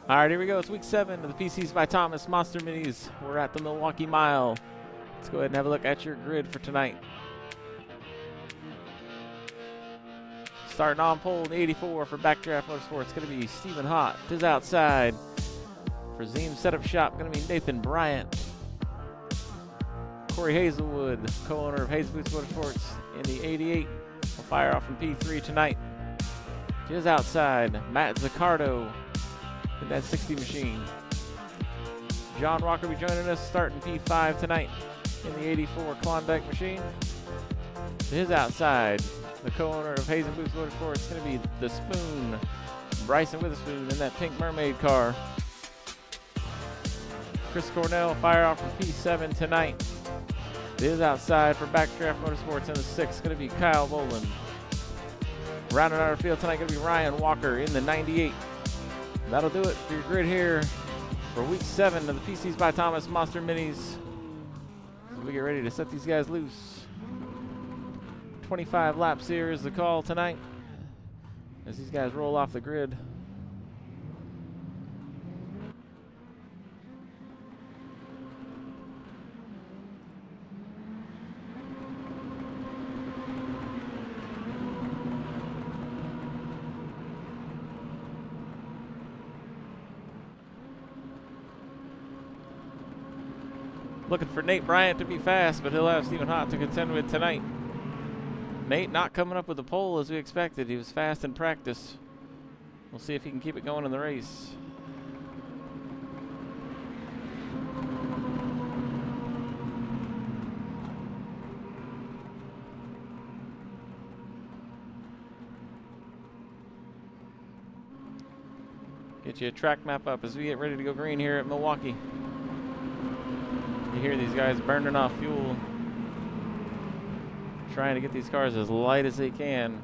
All right, here we go. It's week 7 of the PCs by Thomas Monster Minis. We're at the Milwaukee Mile. Let's go ahead and have a look at your grid for tonight. Starting on pole, the 84 for Backdraft Motorsports. It's going to be Stephen Hott. To his outside. For Zeem Setup Shop, going to be Nathan Bryant. Corey Hazelwood, co-owner of Hazelwood Motorsports in the 88. Will fire off from P3 tonight. To his outside, Matt Zaccardo in that 60 machine. John Walker will be joining us starting P5 tonight in the 84 Klondike machine. To his outside, the co-owner of Hazen Boots Motorsports, it's going to be the Spoon, Bryson Witherspoon in that pink mermaid car. Chris Cornell fire off from P7 tonight. To his outside for Backdraft Motorsports in the 6, going to be Kyle Boland. Rounding out our field tonight, going to be Ryan Walker in the 98. That'll do it for your grid here for week 7 of the PCs by Thomas Monster Minis. As we get ready to set these guys loose. 25 laps here is the call tonight as these guys roll off the grid. Looking for Nate Bryant to be fast, but he'll have Stephen Hott to contend with tonight. Nate not coming up with the pole as we expected. He was fast in practice. We'll see if he can keep it going in the race. Get you a track map up as we get ready to go green here at Milwaukee. You hear these guys burning off fuel, trying to get these cars as light as they can.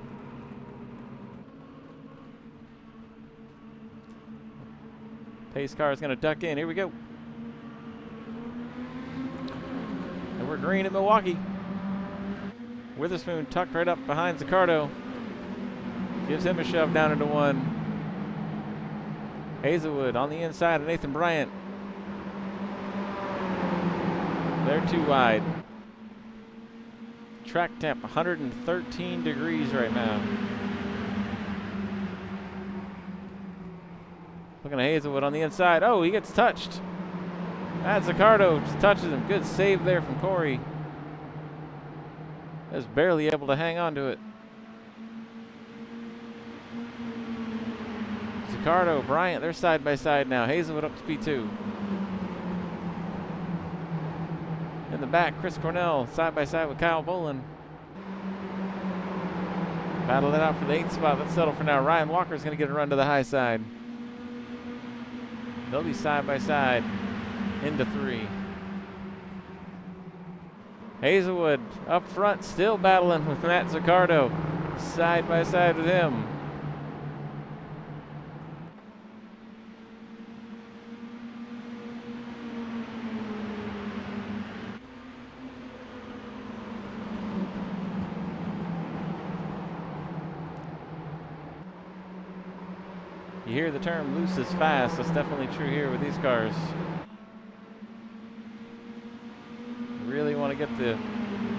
Pace car is going to duck in. Here we go. And we're green at Milwaukee. Witherspoon tucked right up behind Zaccardo. Gives him a shove down into 1. Hazelwood on the inside of Nathan Bryant. They're too wide. Track temp 113 degrees right now. Looking at Hazelwood on the inside. Oh, he gets touched. That's Zaccardo just touches him. Good save there from Corey. Was barely able to hang on to it. Zaccardo, Bryant, they're side by side now. Hazelwood up to P2. In the back, Chris Cornell side by side with Kyle Boland. Battle it out for the 8th spot. Let's settle for now. Ryan Walker's going to get a run to the high side. They'll be side by side into 3. Hazelwood up front, still battling with Matt Zaccardo. Side by side with him. You hear the term loose is fast. That's definitely true here with these cars. Really want to get the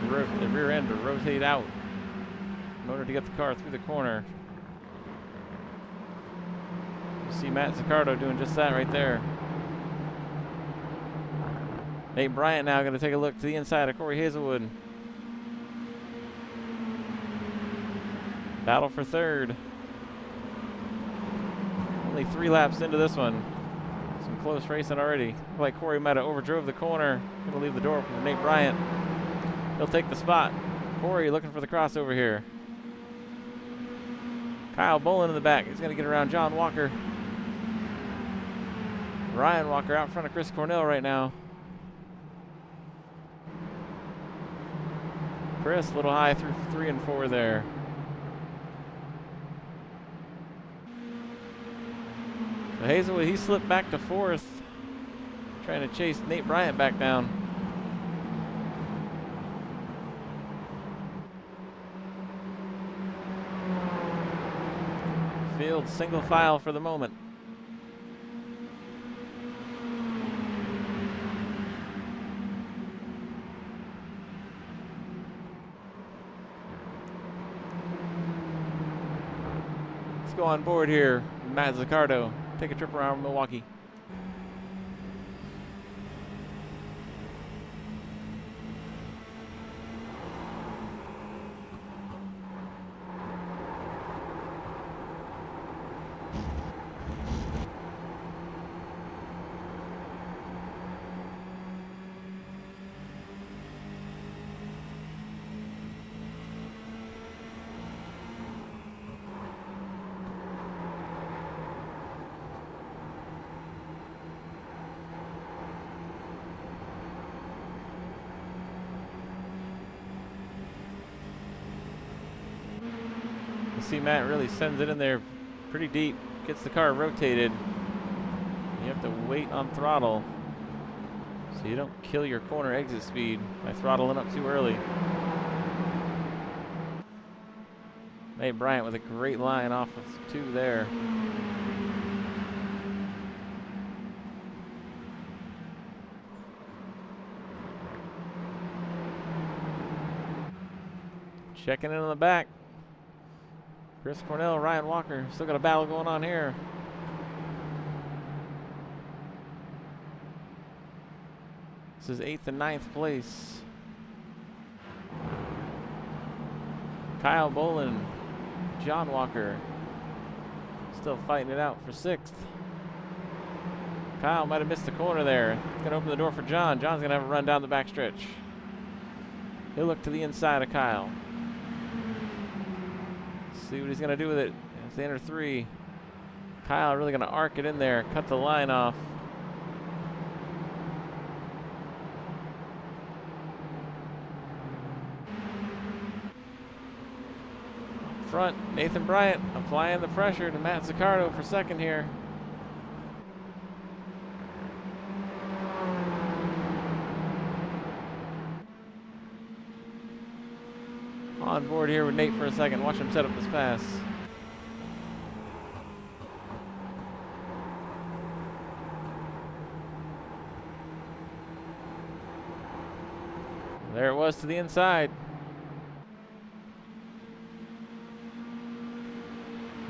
rear end to rotate out in order to get the car through the corner. You see Matt Zaccardo doing just that right there. Nate Bryant now going to take a look to the inside of Corey Hazelwood. Battle for 3rd. Only 3 laps into this one. Some close racing already. Like Corey might have overdrove the corner. Going to leave the door open for Nate Bryant. He'll take the spot. Corey looking for the crossover here. Kyle Boland in the back. He's going to get around John Walker. Ryan Walker out front of Chris Cornell right now. Chris a little high through 3 and 4 there. So Hazelwood, he slipped back to 4th, trying to chase Nate Bryant back down. Field single file for the moment. Let's go on board here, Matt Zaccardo. Take a trip around Milwaukee. See, Matt really sends it in there pretty deep, gets the car rotated. You have to wait on throttle so you don't kill your corner exit speed by throttling up too early. Nate Bryant with a great line off of 2 there. Checking in on the back. Chris Cornell, Ryan Walker, still got a battle going on here. This is 8th and 9th place. Kyle Bolin, John Walker, still fighting it out for 6th. Kyle might have missed the corner there. It's gonna open the door for John. John's gonna have a run down the back stretch. He'll look to the inside of Kyle. See what he's going to do with it as they enter 3. Kyle really going to arc it in there, cut the line off. Up front, Nathan Bryant applying the pressure to Matt Zaccardo for 2nd here. On board here with Nate for a second. Watch him set up this pass. There it was to the inside.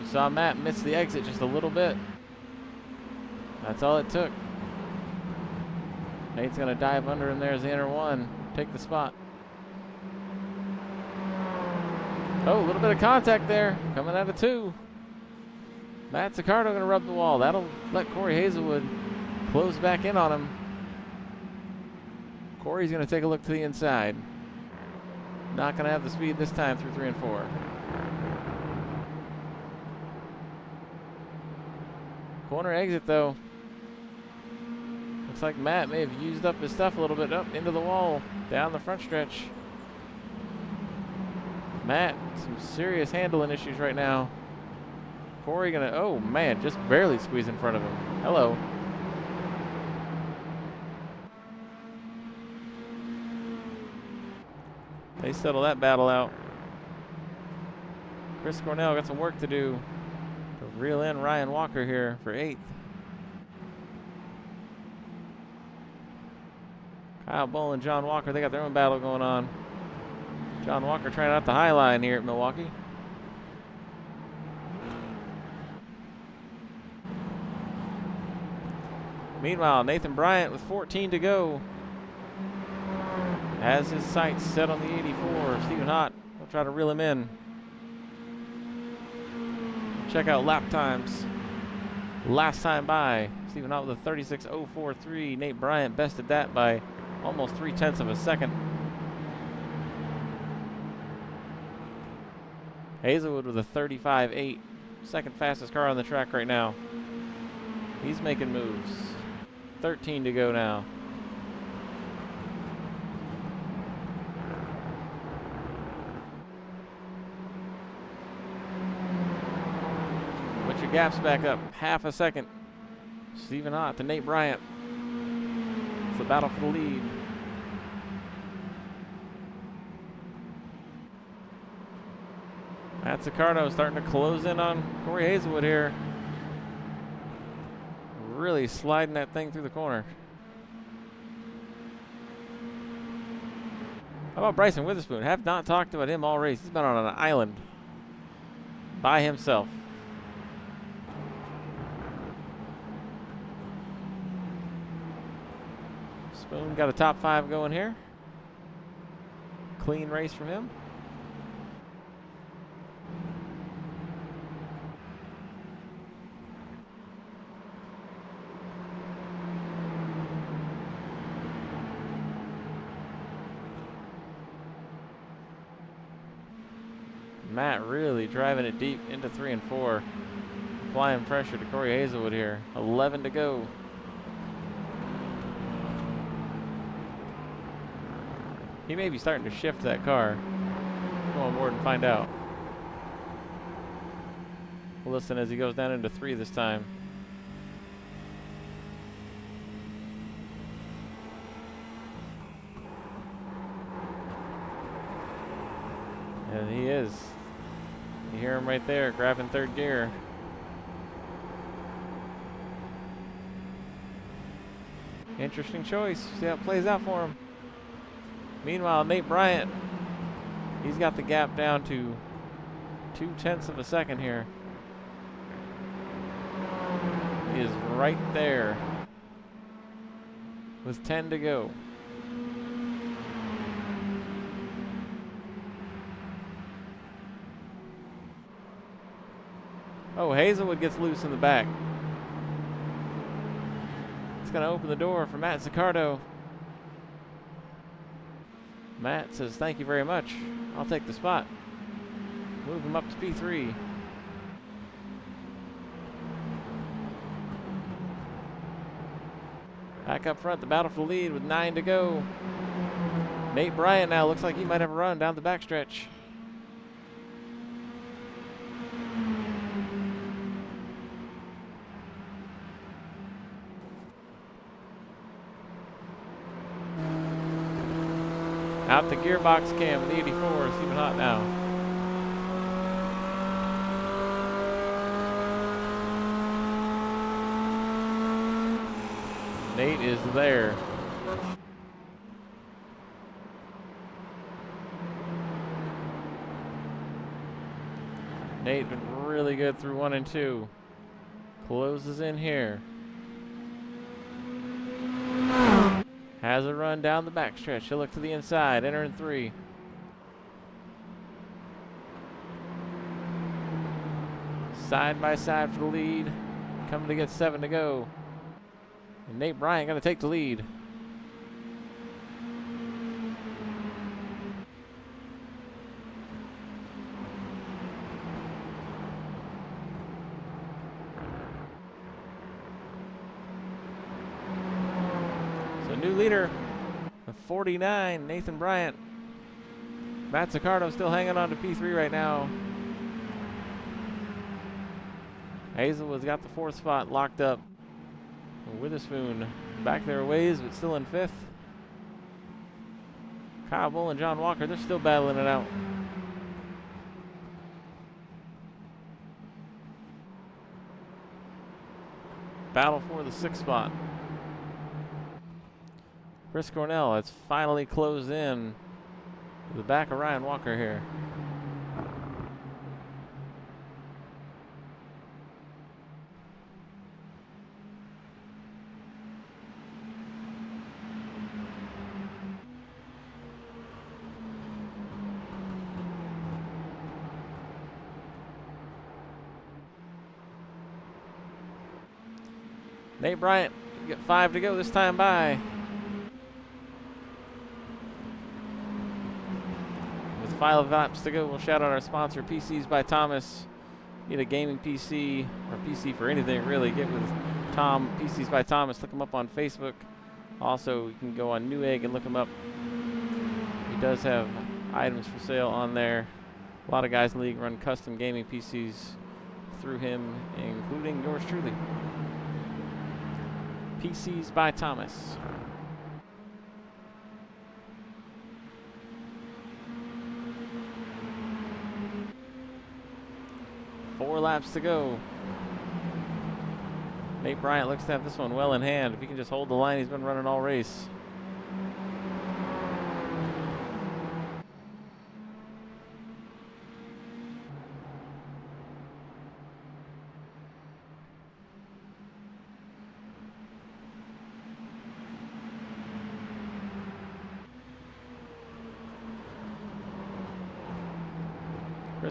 You saw Matt miss the exit just a little bit. That's all it took. Nate's going to dive under him there as they enter 1. Take the spot. Oh, a little bit of contact there, coming out of 2. Matt Zaccardo going to rub the wall. That'll let Corey Hazelwood close back in on him. Corey's going to take a look to the inside. Not going to have the speed this time through 3 and 4. Corner exit, though. Looks like Matt may have used up his stuff a little bit. Up into the wall, down the front stretch. Matt, some serious handling issues right now. Corey gonna, oh man, just barely squeeze in front of him. Hello. They settle that battle out. Chris Cornell got some work to do to reel in Ryan Walker here for 8th. Kyle Bull and John Walker, they got their own battle going on. John Walker trying out the high line here at Milwaukee. Meanwhile, Nathan Bryant with 14 to go has his sights set on the 84. Stephen Hott will try to reel him in. Check out lap times. Last time by, Stephen Hott with a 36.043. Nate Bryant bested that by almost 0.3 of a second. Hazelwood with a 35.8. Second fastest car on the track right now. He's making moves. 13 to go now. Put your gaps back up. Half a second. Stephen Hott to Nate Bryant. It's a battle for the lead. Matt Zaccardo starting to close in on Corey Hazelwood here. Really sliding that thing through the corner. How about Bryson Witherspoon? Have not talked about him all race. He's been on an island by himself. Boone got a top 5 going here. Clean race from him. Matt really driving it deep into 3 and 4. Applying pressure to Corey Hazelwood here. 11 to go. He may be starting to shift that car. Go on board and find out. We'll listen as he goes down into 3 this time. And he is. You hear him right there, grabbing 3rd gear. Interesting choice. See how it plays out for him. Meanwhile, Nate Bryant, he's got the gap down to 0.2 of a second here. He is right there with 10 to go. Oh, Hazelwood gets loose in the back. It's going to open the door for Matt Zaccardo. Matt says, thank you very much. I'll take the spot. Move him up to P3. Back up front, the battle for the lead with 9 to go. Nate Bryant now looks like he might have a run down the backstretch. Out the gearbox cam, the 84 is even hot now. Nate is there. Nate been really good through 1 and 2. Closes in here. Has a run down the backstretch. He'll look to the inside, entering 3. Side by side for the lead. Coming to get 7 to go. And Nate Bryant going to take the lead. New leader of 49, Nathan Bryant. Matt Zaccardo still hanging on to P3 right now. Hazelwood's got the 4th spot locked up. Witherspoon back there a ways, but still in 5th. Kyle Bull and John Walker, they're still battling it out. Battle for the 6th spot. Chris Cornell, it's finally closed in to the back of Ryan Walker here. Nate Bryant, you get 5 to go this time by. With 5 laps to go, we'll shout out our sponsor, PCs by Thomas. Need a gaming PC or PC for anything really, get with Tom, PCs by Thomas. Look him up on Facebook. Also, you can go on Newegg and look him up. He does have items for sale on there. A lot of guys in the league run custom gaming PCs through him, including yours truly. PCs by Thomas. Four laps to go. Nate Bryant looks to have this one well in hand. If he can just hold the line, he's been running all race.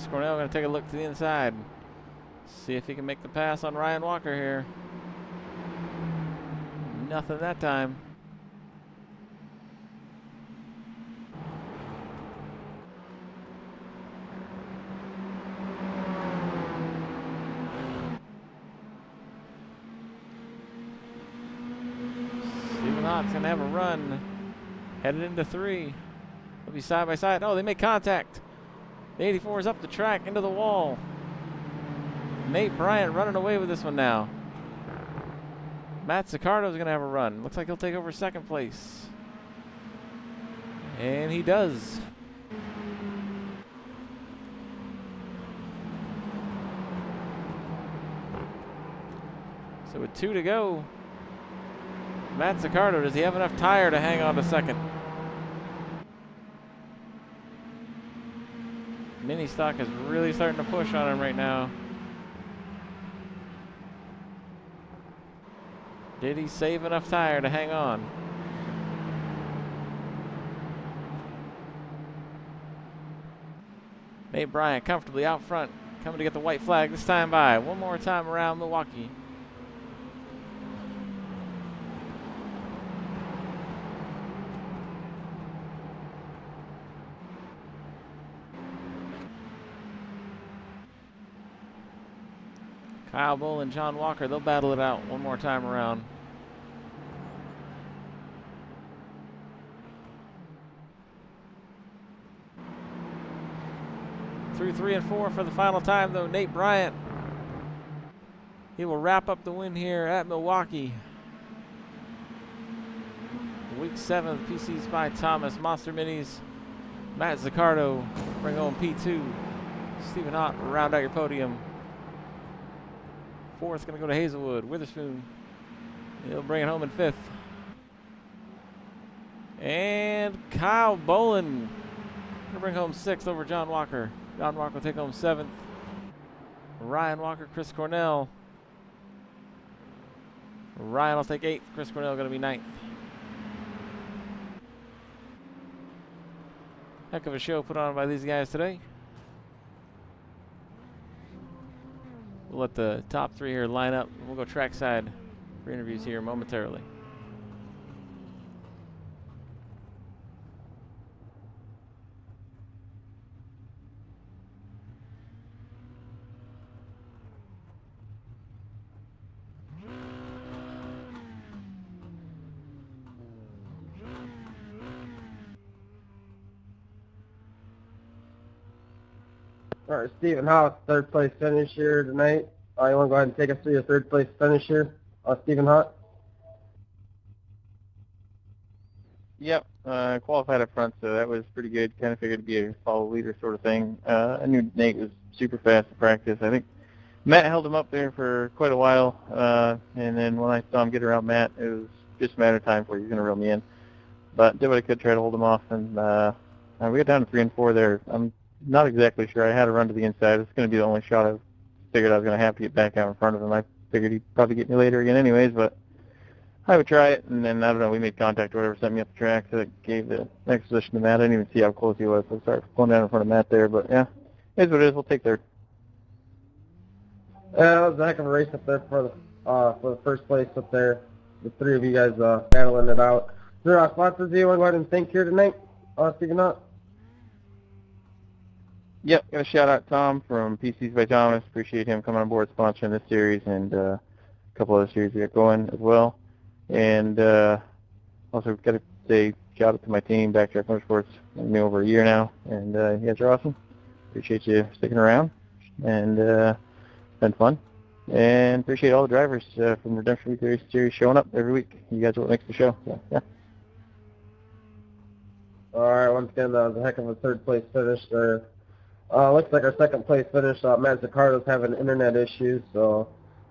Chris Cornell going to take a look to the inside. See if he can make the pass on Ryan Walker here. Nothing that time. Stephen Hott's going to have a run. Headed into 3. They'll be side by side. Oh, they make contact. The 84 is up the track into the wall. Nate Bryant running away with this one now. Matt Zaccardo's going to have a run. Looks like he'll take over second place. And he does. So with 2 to go, Matt Zaccardo, does he have enough tire to hang on to second? Mini stock is really starting to push on him right now. Did he save enough tire to hang on? Nate Bryant comfortably out front, coming to get the white flag this time by. One more time around Milwaukee. Kyle Bull and John Walker, they'll battle it out one more time around. Through 3 and 4 for the final time, though. Nate Bryant, he will wrap up the win here at Milwaukee. Week 7 of PCs by Thomas. Monster Minis, Matt Zaccardo bring home P2. Stephen Ott round out your podium. 4th going to go to Hazelwood. Witherspoon, he'll bring it home in 5th. And Kyle Bolin going to bring home 6th over John Walker. John Walker will take home 7th. Ryan Walker, Chris Cornell. Ryan will take 8th. Chris Cornell going to be 9th. Heck of a show put on by these guys today. We'll let the top 3 here line up. We'll go trackside for interviews here momentarily. All right, Stephen House, 3rd place finish here tonight. You want to go ahead and take us through your 3rd place finish here, Stephen Hott? Yep, qualified up front, so that was pretty good. Kind of figured it'd be a follow leader sort of thing. I knew Nate was super fast in practice. I think Matt held him up there for quite a while, and then when I saw him get around Matt, it was just a matter of time before he was going to reel me in. But did what I could, try to hold him off, and we got down to 3 and 4 there. I'm not exactly sure. I had to run to the inside. It's going to be the only shot I figured I was going to have to get back out in front of him. I figured he'd probably get me later again anyways, but I would try it. And then, I don't know, we made contact or whatever, sent me up the track, so that gave the next position to Matt. I didn't even see how close he was, so I started pulling down in front of Matt there. But, yeah, it is what it is. We'll take 3rd. That was a heck of a race up there for the 1st place up there. The 3 of you guys battling it out. Is there sponsors you want to go ahead and thank here tonight, Stephen Hott? Yep, got a shout-out Tom from PCs by Thomas. Appreciate him coming on board sponsoring this series and a couple other series we got going as well. And also got to say shout-out to my team, Backtrack Motorsports. Been me over a year now, and you guys are awesome. Appreciate you sticking around, and it's been fun. And appreciate all the drivers from Redemption Week Series showing up every week. You guys are what makes the show. So, yeah. All right, once again, that was a heck of a 3rd place finish there. Looks like our 2nd place finish, Matt Zaccardo's having internet issues, so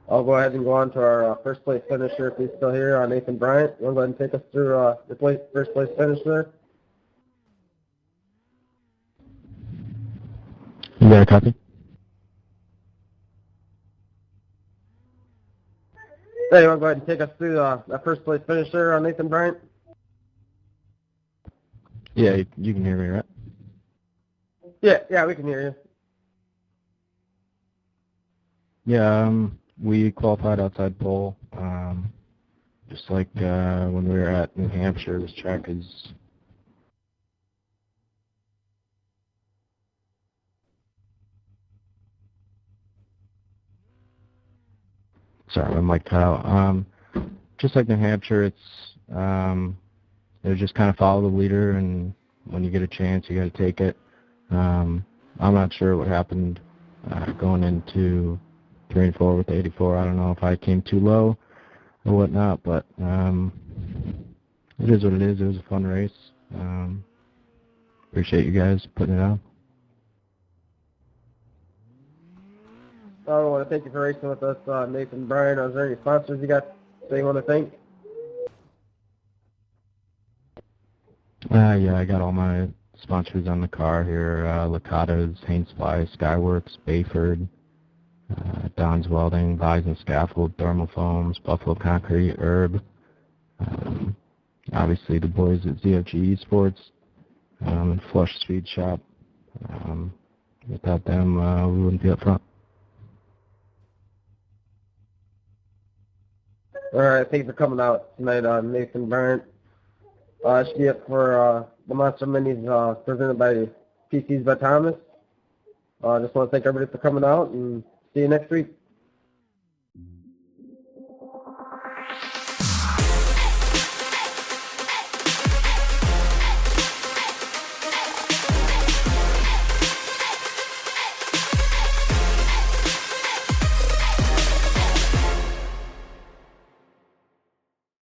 I'll go ahead and go on to our 1st place finisher if he's still here, Nathan Bryant. You want to go ahead and take us through the 1st place finish there? You got a copy? Hey, you want to go ahead and take us through that 1st place finish there, Nathan Bryant? Yeah, you can hear me, right? Yeah, we can hear you. Yeah, we qualified outside pole. Just like when we were at New Hampshire, this track is. Sorry, my mic cut out. Just like New Hampshire, it's just kind of follow the leader, and when you get a chance, you got to take it. I'm not sure what happened going into 3 and 4 with the 84. I don't know if I came too low or whatnot, but it is what it is. It was a fun race. Appreciate you guys putting it on. I want to thank you for racing with us, Nathan Bryan. Is there any sponsors you got that you want to thank? Yeah, I got all my sponsors on the car here. Licata's, Haynes Fly, Skyworks, Bayford, Don's Welding, Bison Scaffold, Thermal Foams, Buffalo Concrete, Herb. Obviously the boys at ZFG Esports, and Flush Speed Shop. Without them, we wouldn't be up front. All right, thank you for coming out tonight, Nathan Bryan. Should be up for the Monster Minis presented by PCs by Thomas. Just want to thank everybody for coming out and see you next week.